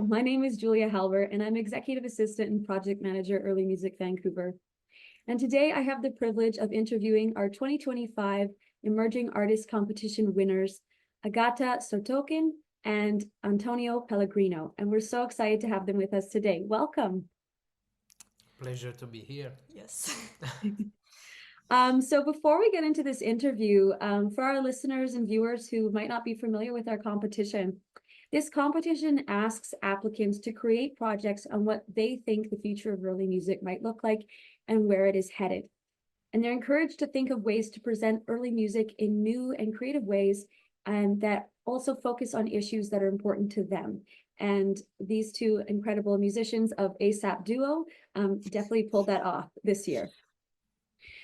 My name is Julia Halbert, and I'm Executive Assistant and Project Manager, Early Music Vancouver. And today I have the privilege of interviewing our 2025 Emerging Artist Competition winners, Agata Sorotokin and Antonio Pellegrino. And we're so excited to have them with us today. Welcome. Pleasure to be here. Yes. So before we get into this interview, for our listeners and viewers who might not be familiar with our competition, this competition asks applicants to create projects on what they think the future of early music might look like and where it is headed. And they're encouraged to think of ways to present early music in new and creative ways, and that also focus on issues that are important to them. And these two incredible musicians of A.S.A.P duo definitely pulled that off this year.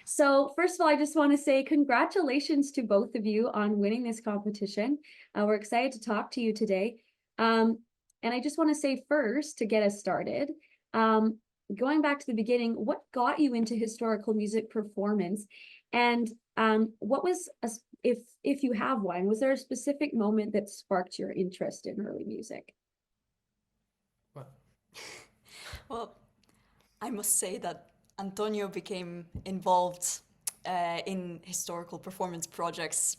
So first of all, I just want to say congratulations to both of you on winning this competition. We're excited to talk to you today. And I just want to say first, to get us started, going back to the beginning, what got you into historical music performance? And what was, if you have one, was there a specific moment that sparked your interest in early music? Well, Well, I must say that Antonio became involved in historical performance projects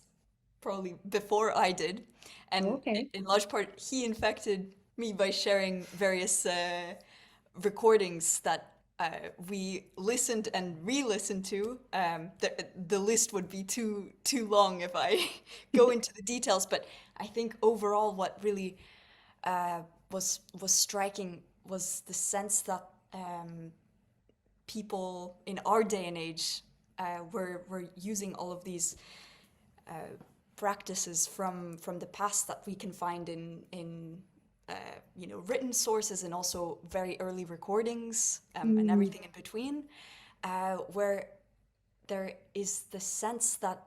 probably before I did. And Okay. in large part, he infected me by sharing various recordings that we listened and re-listened to. The list would be too long if I go into the details, but I think overall what really was striking was the sense that people in our day and age were using all of these practices from the past that we can find in written sources and also very early recordings and everything in between, where there is the sense that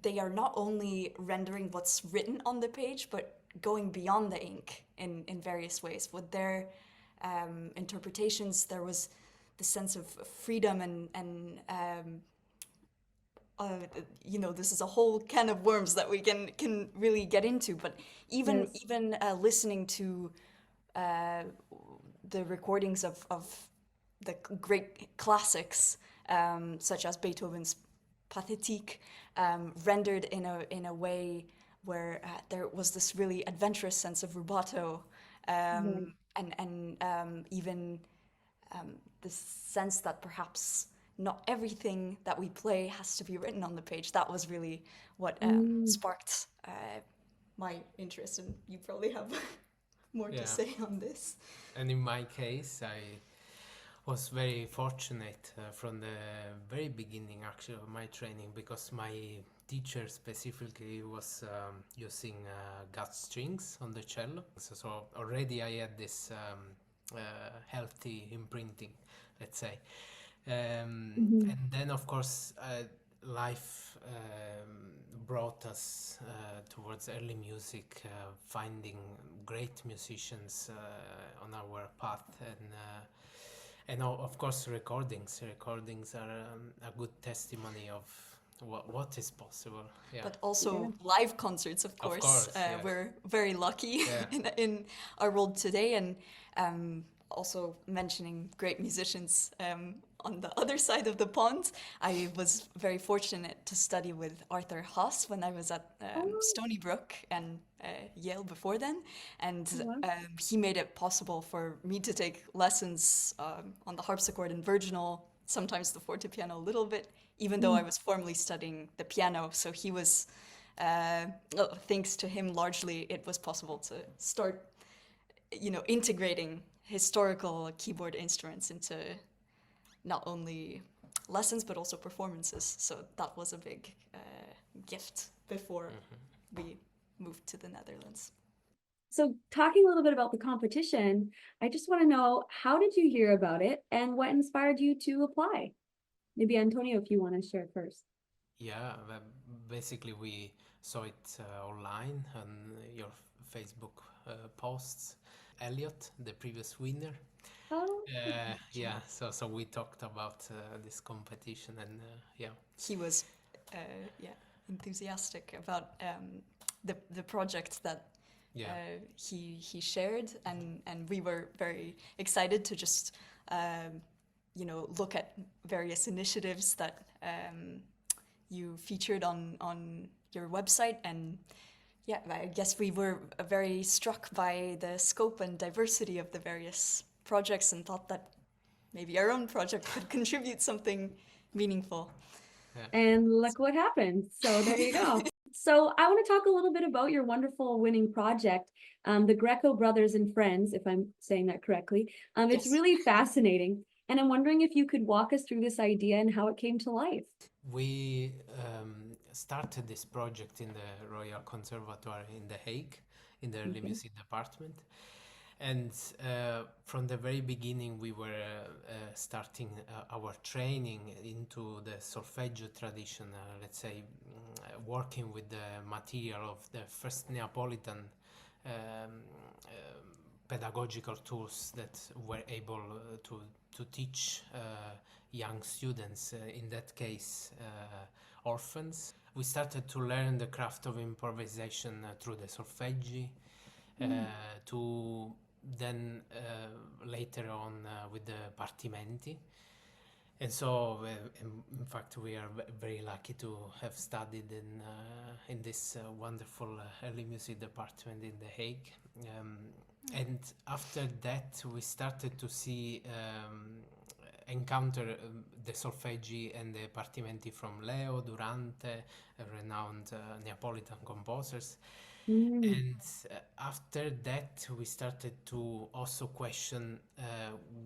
they are not only rendering what's written on the page, but going beyond the ink in various ways. With their interpretations, there was the sense of freedom and this is a whole can of worms that we can really get into. But even Yes. even listening to the recordings of the great classics, such as Beethoven's Pathétique, rendered in a way where there was this really adventurous sense of rubato, Right. and even the sense that perhaps not everything that we play has to be written on the page. That was really what sparked my interest, and you probably have more to yeah. say on this. And in my case, I was very fortunate from the very beginning, actually, of my training, because my teacher specifically was using gut strings on the cello. So already I had this healthy imprinting, let's say. Mhm. And then, of course, life brought us towards early music, finding great musicians on our path, and of course, recordings. Recordings are a good testimony of what is possible. Yeah, But Yeah. also live concerts, of of course. course, yes. We're very lucky Yeah. in our world today, and also mentioning great musicians on the other side of the pond. I was very fortunate to study with Arthur Haas when I was at Oh, Stony Brook and Yale before then, and wow. he made it possible for me to take lessons on the harpsichord and virginal, sometimes the fortepiano a little bit, even though I was formally studying the piano. So he was, thanks to him largely, it was possible to start, integrating historical keyboard instruments into not only lessons but also performances. So that was a big gift before we moved to the Netherlands. So talking a little bit about the competition, I just want to know, how did you hear about it and what inspired you to apply? Maybe Antonio, if you want to share first. Yeah, well, basically we saw it online on your Facebook posts. Elliot, the previous winner. Oh, Yeah, Yeah, so we talked about this competition, and yeah, he was, uh, yeah, enthusiastic about the project that Yeah. he shared, and we were very excited to just look at various initiatives that you featured on your website. And yeah, I guess we were very struck by the scope and diversity of the various projects and thought that maybe our own project could contribute something meaningful. And look what happened. So there you go. So I want to talk a little bit about your wonderful winning project, the Greco Brothers and Friends, if I'm saying that correctly. It's Yes. really fascinating. And I'm wondering if you could walk us through this idea and how it came to life. We started this project in the Royal Conservatoire in The Hague, in the early music department. And from the very beginning, we were starting our training into the solfeggio tradition, let's say, working with the material of the first Neapolitan um, pedagogical tools that were able to teach young students, in that case, orphans. We started to learn the craft of improvisation through the solfeggi, to then later on with the partimenti. And so, in fact, we are very lucky to have studied in this wonderful early music department in The Hague. And after that, we started to see encounter the solfeggi and the partimenti from Leo, Durante, renowned Neapolitan composers. And after that, we started to also question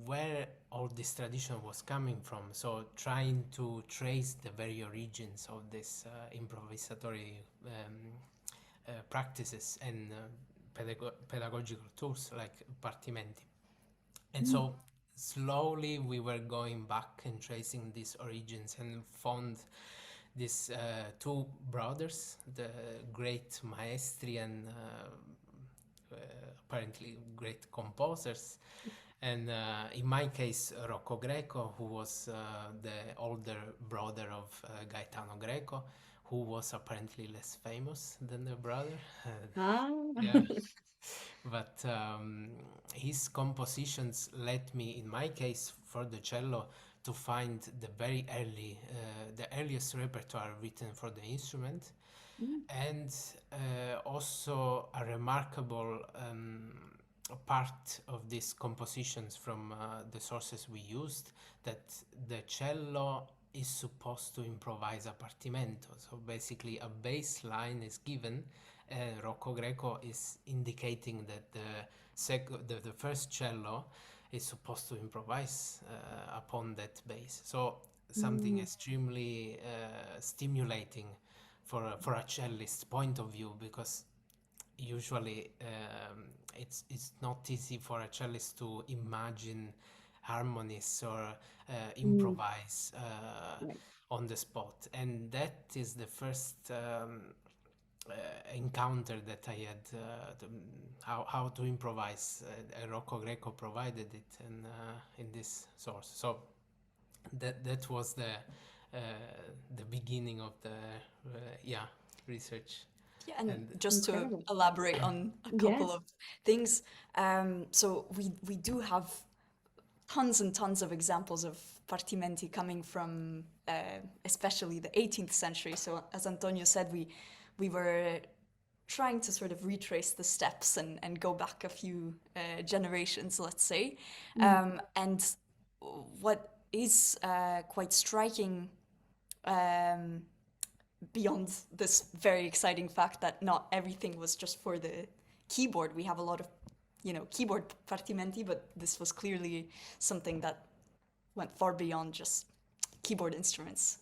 where all this tradition was coming from. So trying to trace the very origins of this improvisatory practices and pedagogical tools like partimenti. And so slowly we were going back and tracing these origins and found these two brothers, the great maestri and apparently great composers. And in my case, Rocco Greco, who was the older brother of Gaetano Greco, who was apparently less famous than the brother. Yeah. But his compositions led me, in my case, for the cello, to find the very early, the earliest repertoire written for the instrument, and also a remarkable part of these compositions from the sources we used, that the cello is supposed to improvise a partimento. So basically a bass line is given, and Rocco Greco is indicating that the first cello is supposed to improvise upon that bass. So something extremely stimulating for a cellist point of view, because usually it's not easy for a cellist to imagine harmonies or improvise Right. on the spot, and that is the first encounter that I had, how to improvise. Rocco Greco provided it in this source. So that was the beginning of the research. Yeah, and And just Incredible. to elaborate on a couple Yes. of things, so we do have tons and tons of examples of partimenti coming from especially the 18th century. So as Antonio said, we were trying to sort of retrace the steps and go back a few generations, let's say. And what is quite striking, beyond this very exciting fact that not everything was just for the keyboard, we have a lot of keyboard partimenti, but this was clearly something that went far beyond just keyboard instruments.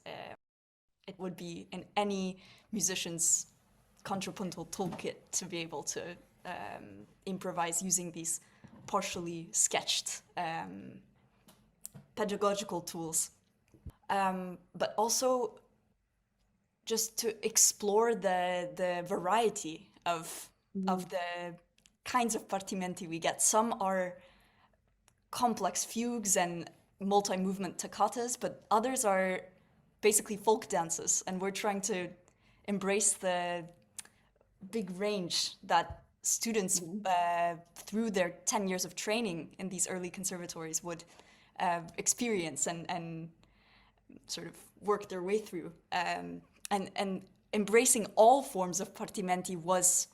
It would be in any musician's contrapuntal toolkit to be able to improvise using these partially sketched pedagogical tools. But also just to explore the variety of the kinds of partimenti we get. Some are complex fugues and multi-movement toccatas, but others are basically folk dances, and we're trying to embrace the big range that students through their 10 years of training in these early conservatories would experience and sort of work their way through. And embracing all forms of partimenti was,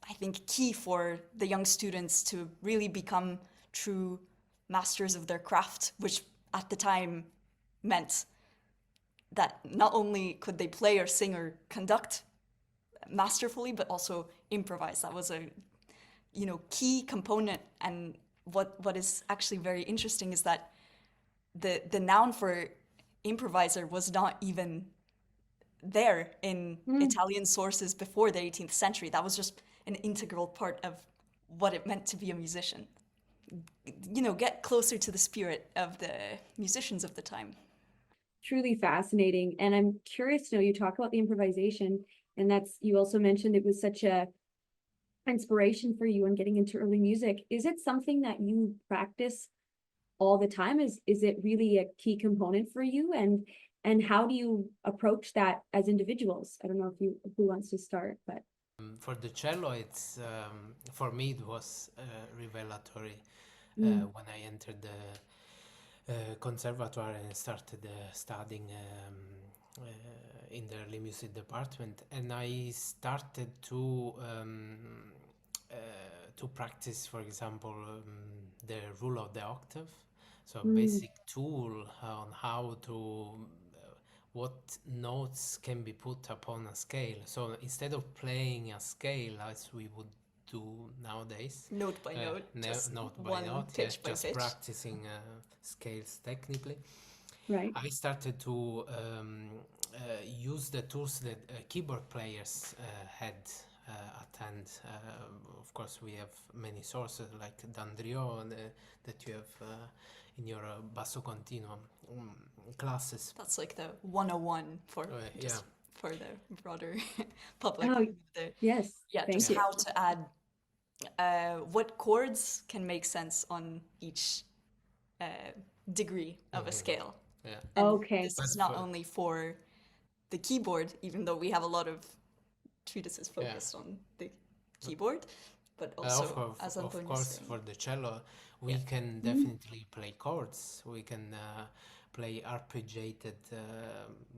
I think, key for the young students to really become true masters of their craft, which at the time meant that not only could they play or sing or conduct masterfully, but also improvise. That was a key component. And what is actually very interesting is that the noun for improviser was not even there in Italian sources before the 18th century. That was just an integral part of what it meant to be a musician. Get closer to the spirit of the musicians of the time. Truly fascinating. And I'm curious to know, you talk about the improvisation, and you also mentioned it was such a inspiration for you in getting into early music. Is it something that you practice all the time? Is it really a key component for you? And how do you approach that as individuals? I don't know who wants to start, but for the cello, it's for me it was revelatory when I entered the conservatoire and started studying in the early music department, and I started to practice, for example, the rule of the octave, so basic tool on how to what notes can be put upon a scale. So instead of playing a scale as we would do nowadays, note by note, just note by one note, pitch by just pitch. practicing scales technically. right. I started to use the tools that keyboard players had at hand. Of course, we have many sources like D'Andriot that you have in your basso continuo classes. That's like the 101 for just for the broader public. Oh, yes. Yeah, Thank just you. how to add what chords can make sense on each degree of a scale. Yeah. And Okay. this is not only for the keyboard, even though we have a lot of treatises focused on the keyboard, but also, as Antonio of course, saying, for the cello, we can definitely play chords. We can play arpeggiated,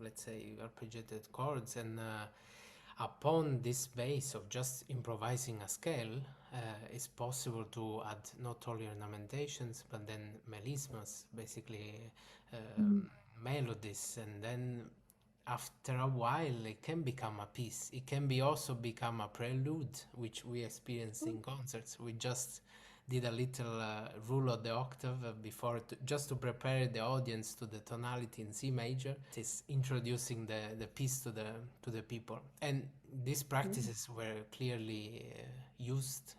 let's say, arpeggiated chords, and upon this base of just improvising a scale, it's possible to add not only ornamentations, but then melismas, basically melodies, and then after a while it can become a piece. It can be also become a prelude, which we experience in concerts. We just did a little rule of the octave before just to prepare the audience to the tonality in C major. It is introducing the piece to the people, and these practices were clearly used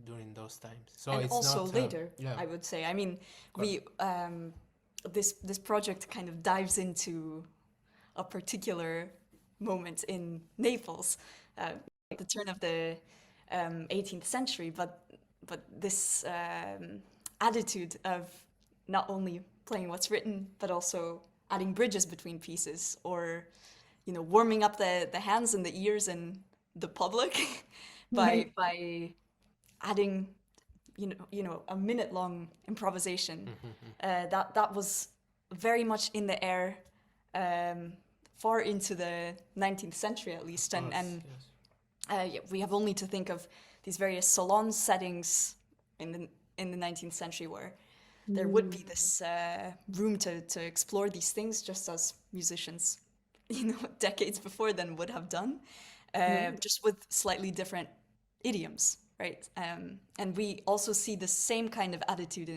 during those times. So and it's also not, later, I would say. I mean, we this project kind of dives into a particular moment in Naples, at the turn of the 18th century, but this attitude of not only playing what's written, but also adding bridges between pieces, or warming up the hands and the ears and the public by adding a minute-long improvisation. That was very much in the air far into the 19th century, at least, and we have only to think of these various salon settings in the 19th century where there would be this room to explore these things, just as musicians, decades before then would have done, just with slightly different idioms, right? And we also see the same kind of attitude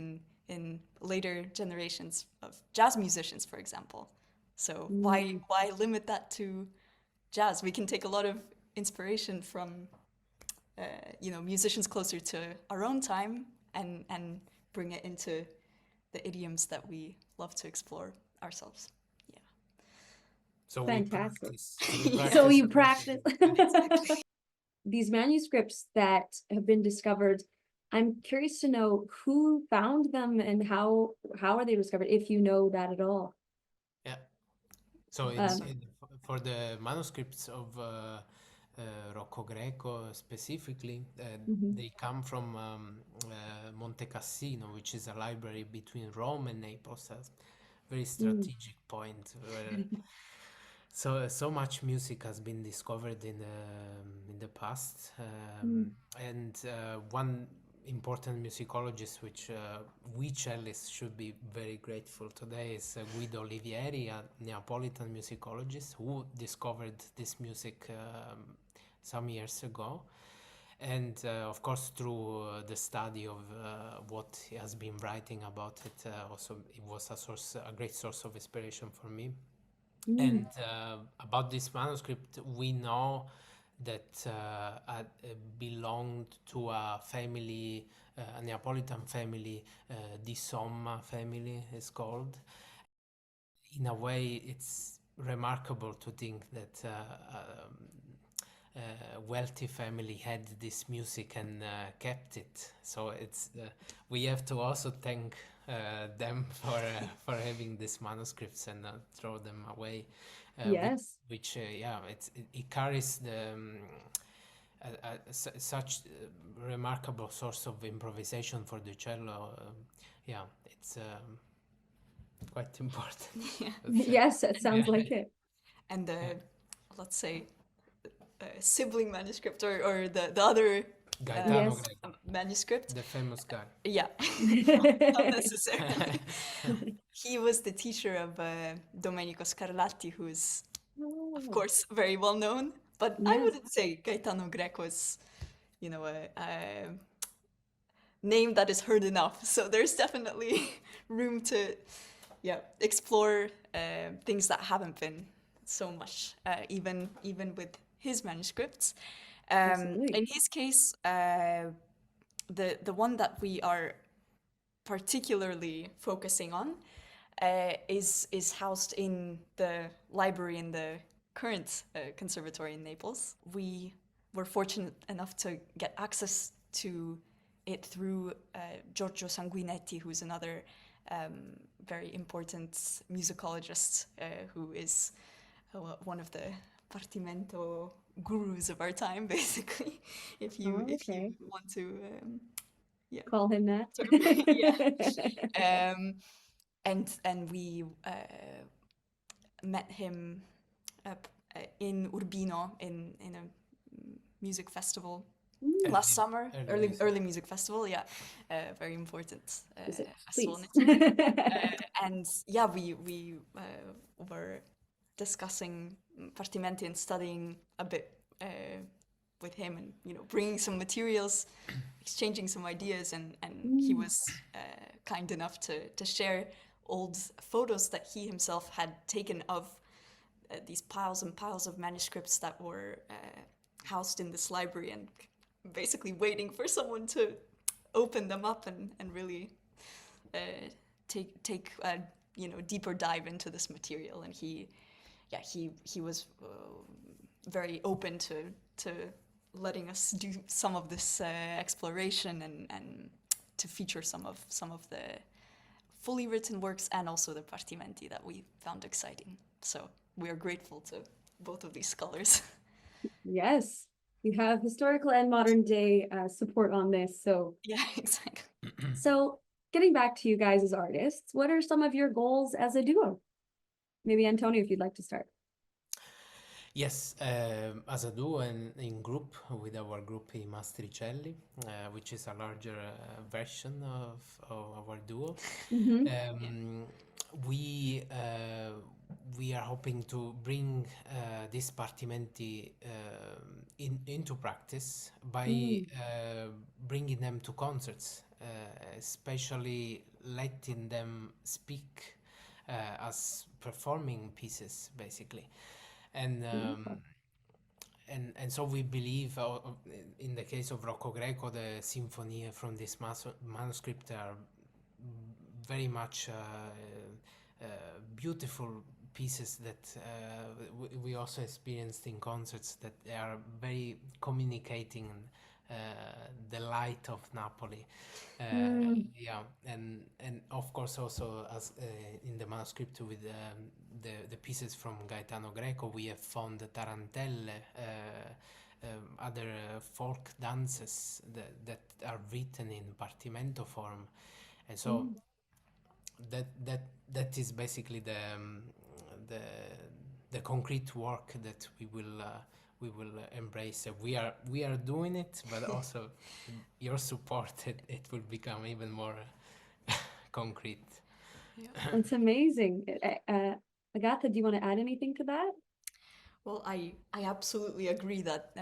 in later generations of jazz musicians, for example. So why limit that to jazz? We can take a lot of inspiration from musicians closer to our own time and bring it into the idioms that we love to explore ourselves. Yeah. So Fantastic. we practice. So you practice these manuscripts that have been discovered. I'm curious to know who found them and how are they discovered, if you know that at all. Yeah. So it's for the manuscripts of Rocco Greco specifically. Mhm. They come from Monte Cassino, which is a library between Rome and Naples, a very Mm. strategic point where so much music has been discovered in the past, Mm. and one important musicologist which we cellists should be very grateful today is Guido Olivieri, a Neapolitan musicologist who discovered this music some years ago. And of course, through the study of what he has been writing about it, also it was a great source of inspiration for me. Mm. And about this manuscript, we know that belonged to a family, a Neapolitan family, the Somma family is called. In a way, it's remarkable to think that a wealthy family had this music and kept it. So it's we have to also thank them for having these manuscripts and not throw them away. Yes. Which yeah, it carries the such remarkable source of improvisation for the cello. Yeah, it's quite important. Let's say. Yes, it sounds Yeah. like it. And Yeah. the, let's say, sibling manuscript or the other Gaetano Yes. Greco, manuscript. the famous guy. Yeah, not necessarily. He was the teacher of Domenico Scarlatti, who is, of Oh, course, very well known. But I yes. wouldn't say Gaetano Greco is, you know, a name that is heard enough. So there's definitely room to, yeah, explore things that haven't been so much, even with his manuscripts. Absolutely. In his case, the one that we are particularly focusing on is housed in the library in the current conservatory in Naples. We were fortunate enough to get access to it through Giorgio Sanguinetti, who's another very important musicologist who is one of the partimento gurus of our time, basically. Oh, If you okay. want to, yeah, Call him that. sort of, yeah. And we met him in Urbino in a music festival Mm, last summer, Early music. early music festival. Yeah, very important visit, festival please. in Italy. And yeah, we were discussing partimenti and studying a bit with him, and bringing some materials, exchanging some ideas, and he Mm, was kind enough to share old photos that he himself had taken of these piles and piles of manuscripts that were housed in this library, and basically waiting for someone to open them up and really take a deeper dive into this material. And he was very open to letting us do some of this exploration, and to feature some of the fully written works and also the partimenti that we found exciting. So we are grateful to both of these scholars. yes, you have historical and modern day support on this. Yeah, exactly. So getting back to you guys as artists, what are some of your goals as a duo? Maybe Antonio, if you'd like to start. Yes, as a duo and in group with our group I Mastricelli, which is a larger version of our duo. Mm-hmm. Um, we we are hoping to bring these partimenti into practice by Mm, bringing them to concerts, especially letting them speak as performing pieces, basically. And beautiful. and so we believe, in the case of Rocco Greco, the symphony from this manuscript are very much beautiful pieces that we also experienced in concerts, that they are very communicating the light of Napoli. Mm, Yeah, and of course also as in the manuscript with the pieces from Gaetano Greco, we have found the tarantelle other folk dances that are written in partimento form, and so Mm. that is basically the the concrete work that we will embrace. We are doing it, but also your support, it will become even more concrete. Yeah. That's amazing. Agata, do you want to add anything to that? Well, I absolutely agree that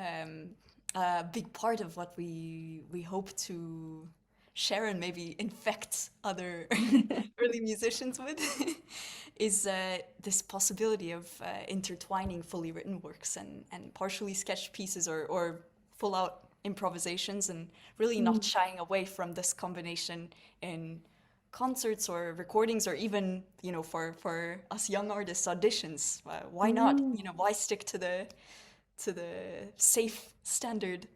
a big part of what we hope to share and maybe infect other early musicians with is this possibility of intertwining fully written works and partially sketched pieces or full out improvisations, and really not Mm. shying away from this combination in concerts or recordings, or even, you know, for us young artists, auditions. Why not? Mm. You know, why stick to the safe standard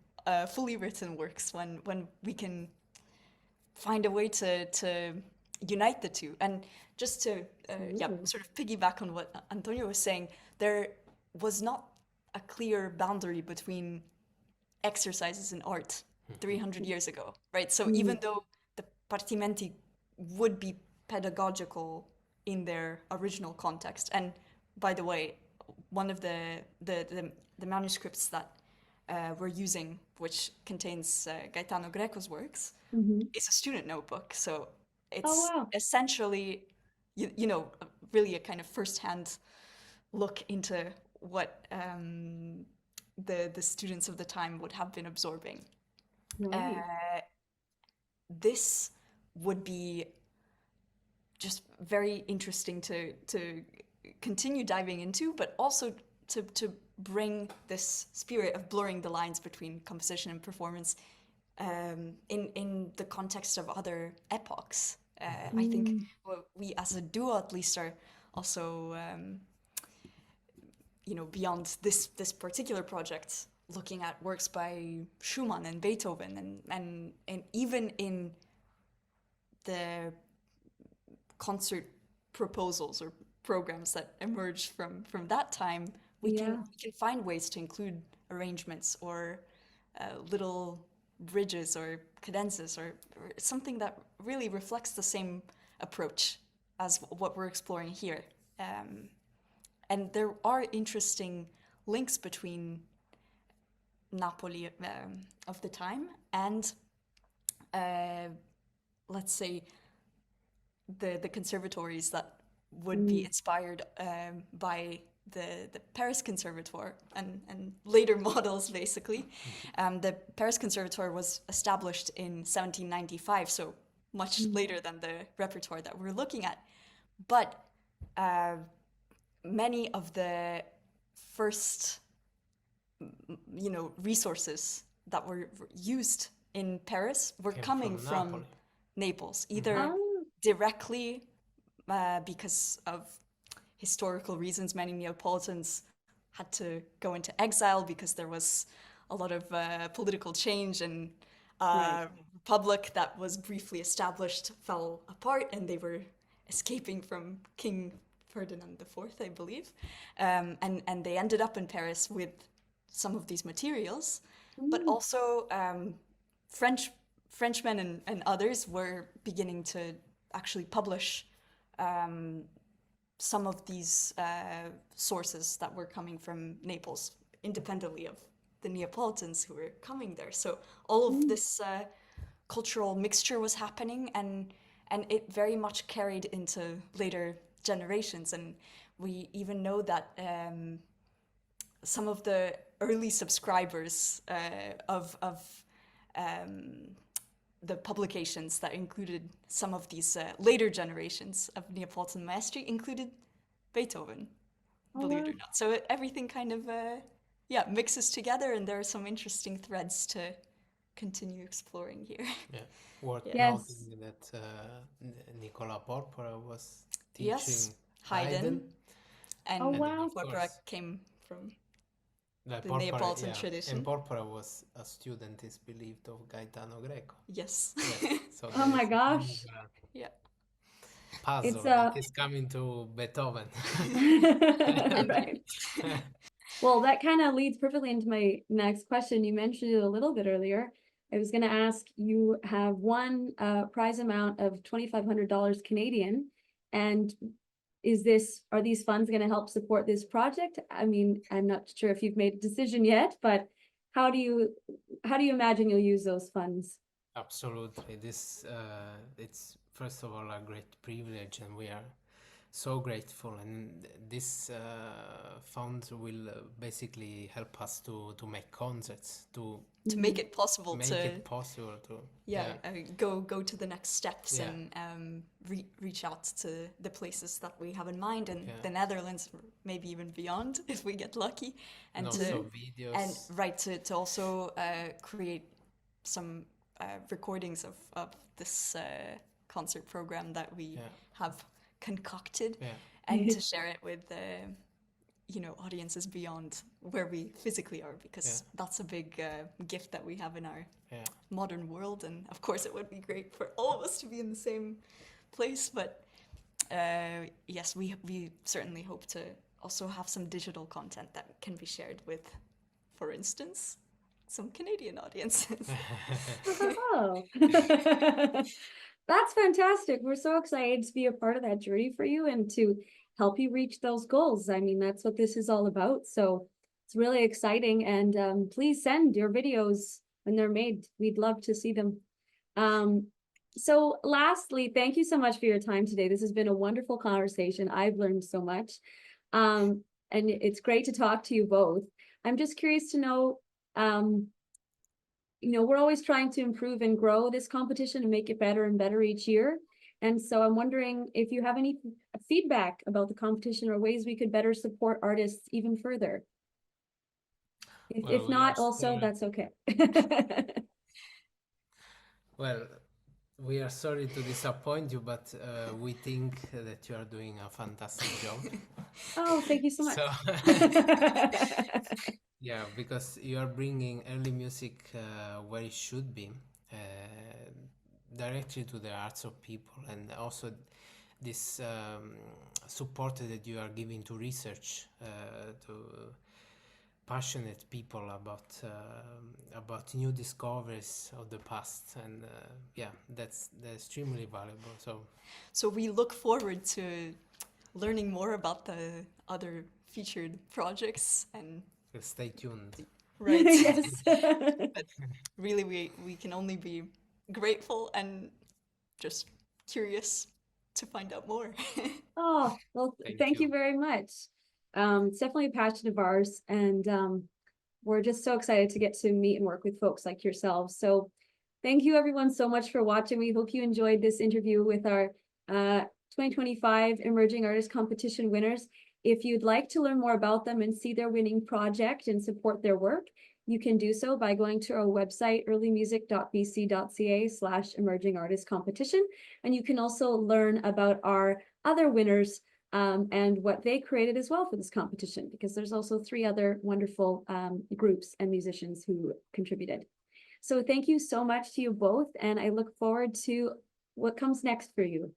fully written works when we can find a way to unite the two? And just to yeah, Absolutely. sort of piggyback on what Antonio was saying, there was not a clear boundary between exercises in art 300 years ago, right? So Mm. even though the partimenti would be pedagogical in their original context, and by the way, one of the manuscripts that we're using, which contains Gaetano Greco's works, Mhm. is a student notebook. So Oh, it's wow. essentially, you know, really a kind of first-hand look into what the students of the time would have been absorbing. Right. Uh, this would be just very interesting to continue diving into, but also to bring this spirit of blurring the lines between composition and performance in the context of other epochs. I think Mm. we as a duo at least are also you know, beyond this particular project, looking at works by Schumann and Beethoven, and even in the concert proposals or programs that emerged from that time, Yeah. we can find ways to include arrangements or little bridges or cadenzas, or something that really reflects the same approach as what we're exploring here. And there are interesting links between Napoli of the time and, uh, let's say, the conservatories that would be Mm. inspired by the Paris Conservatoire and later models, basically. The Paris Conservatoire was established in 1795, so much Mm. later than the repertoire that we're looking at. But uh, many of the first, you know, resources that were used in Paris were Came coming from from Napoli. Naples, either Oh, directly because of historical reasons. Many Neapolitans had to go into exile because there was a lot of political change, and right. republic that was briefly established fell apart, and they were escaping from King Ferdinand IV, I believe, and they ended up in Paris with some of these materials, but Mm. also French Frenchmen and others were beginning to actually publish some of these sources that were coming from Naples, independently of the Neapolitans who were coming there. So all of Mm. this cultural mixture was happening, and it very much carried into later generations. And we even know that some of the early subscribers of the publications that included some of these later generations of Neapolitan maestri included Beethoven, Oh, believe it wow. or not. So everything kind of yeah, mixes together, and there are some interesting threads to continue exploring here. Yeah, worth Yeah. Yes. noting that Nicola Porpora was Yes, teaching Haydn, Haydn Oh, and and wow. of Porpora course, came from the Porpora, Neapolitan yeah, and tradition. Porpora was a student, is believed, of Gaetano Greco. Yes. Yes, so Oh there my is a kind gosh. of a Yeah. It's puzzle that a is coming to Beethoven. And right. Well, that kind of leads perfectly into my next question. You mentioned it a little bit earlier. I was going to ask, you have won a prize amount of $2,500 Canadian, and are these funds going to help support this project? I mean, I'm not sure if you've made a decision yet, but how do you imagine you'll use those funds? Absolutely. It's first of all a great privilege, and we are so grateful. And this fund will basically help us to make concerts, to To make it possible make to it possible to go to the next steps Yeah. and reach out to the places that we have in mind in Yeah. the Netherlands, maybe even beyond if we get lucky, and and to also videos. and right to also create some recordings of this concert program that we Yeah. have concocted, Yeah. and to share it with audiences beyond where we physically are, because that's a big gift that we have in our Yeah. modern world. And of course it would be great for all of us to be in the same place, but yes, we certainly hope to also have some digital content that can be shared with, for instance, some Canadian audiences. Oh, that's fantastic. We're so excited to be a part of that journey for you and to help you reach those goals. I mean, that's what this is all about. So it's really exciting. And please send your videos when they're made. We'd love to see them. So lastly, thank you so much for your time today. This has been a wonderful conversation. I've learned so much. And it's great to talk to you both. I'm just curious to know, we're always trying to improve and grow this competition and make it better and better each year. And so I'm wondering if you have any feedback about the competition or ways we could better support artists even further. If We not, are also, still- that's okay. Well, we are sorry to disappoint you, but we think that you are doing a fantastic job. Oh, thank you so much. So, yeah, because you are bringing early music where it should be, directly to the hearts of people, and also this support that you are giving to research, to passionate people about new discoveries of the past, and that's extremely valuable. So we look forward to learning more about the other featured projects, and stay tuned. right. Yes. But really, we can only be grateful and just curious to find out more. Oh, well, thank you very much. It's definitely a passion of ours, and we're just so excited to get to meet and work with folks like yourselves. So thank you everyone so much for watching. We hope you enjoyed this interview with our 2025 Emerging Artist Competition winners. If you'd like to learn more about them and see their winning project and support their work, you can do so by going to our website, earlymusic.bc.ca/emerging artist competition. And you can also learn about our other winners and what they created as well for this competition, because there's also 3 other wonderful groups and musicians who contributed. So thank you so much to you both, and I look forward to what comes next for you.